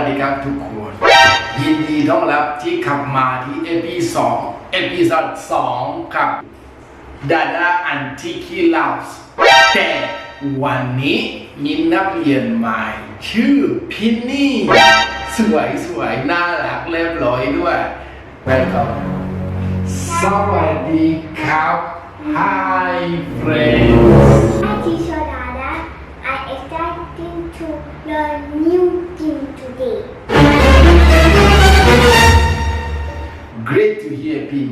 ดีครับทุกคนยินดีต้อนรับที่ขับมาที่เอพิโซด2ครับดาดาอันทิคีลาวส์แต่วันนี้มีนักเรียนใหม่ชื่อพินนี่สวยน่ารักเรียบร้อยด้วย Welcome สวัสดีครับ Hi friends Hi teacher Dada, I excited to learn new thing today. Great to hear, Pin.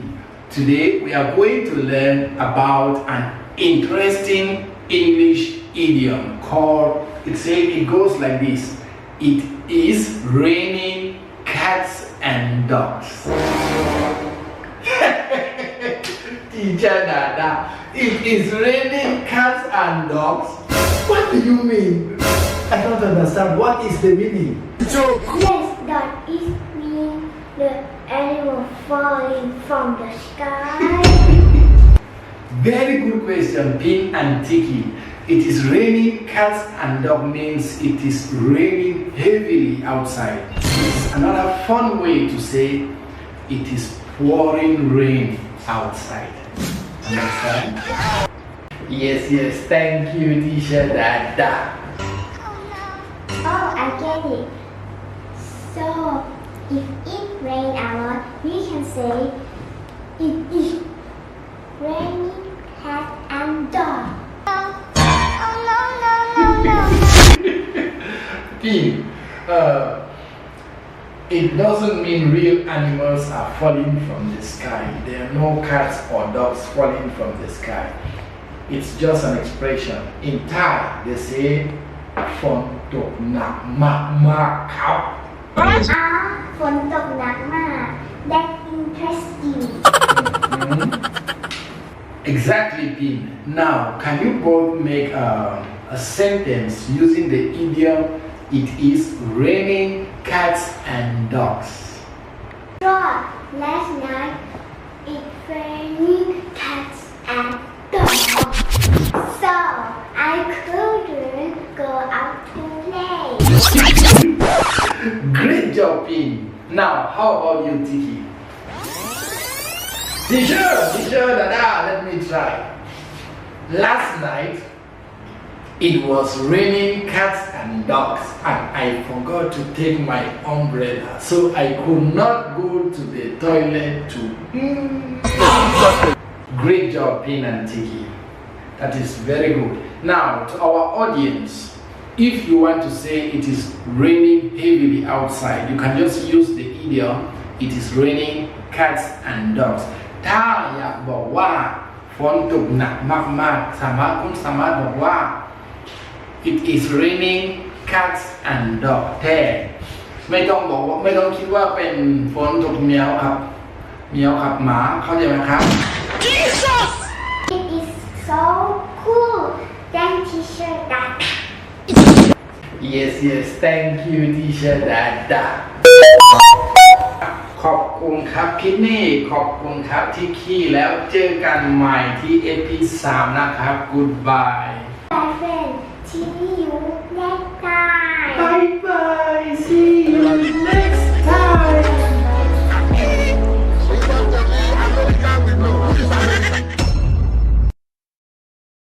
Today we are going to learn about an interesting English idiom called, it goes like this. It is raining cats and dogs. Teacher Dada, it is raining cats and dogs? What do you mean? I don't understand. What is the meaning? Yes, that is mean the animal falling from the sky. Very good question, Pin and Tiki. It is raining cats and dogs means it is raining heavily outside. It's another fun way to say it is pouring rain outside. Understand? Yes, thank you, teacher Dada. Oh, I get it. So, if it rain a lot, we can say it is raining cat and dog. Oh no. Pin, it doesn't mean real animals are falling from the sky. There are no cats or dogs falling from the sky. It's just an expression. In Thai, they say, "Phon tok nak mak khap." ฝนตกหนักมาก That's interesting. Exactly, Pin. Now, can you both make a sentence using the idiom, it is raining cats and dogs? Sure, last night it raining cats and dogs. So I couldn't go out to play. Great job, Pin. Now, how about you, Tiki? Teacher, Dada, let me try. Last night, it was raining cats and dogs, and I forgot to take my umbrella, so I could not go to the toilet to. Great job, Pin and Tiki. That is very good. Now, to our audience, if you want to say it is raining heavily outside, you can just use the idiom, it is raining cats and dogs. ถ้าอยากบอกว่าฝนตกหนักมากๆคุณสามารถบอกว่า it is raining cats and dogs แท้ไม่ต้องคิดว่าเป็นฝนตกเมียวครับหมาเข้าใจไหมครับ Jesus! It is so cool. Thank teacher Dada. Yes, thank you, teacher Dada. ขอบคุณครับพี่นี่ขอบคุณครับที่ขี้แล้วเจอกันใหม่ที่เอพิโซด3นะครับ Goodbye. My friend, see you next time. Bye. See you next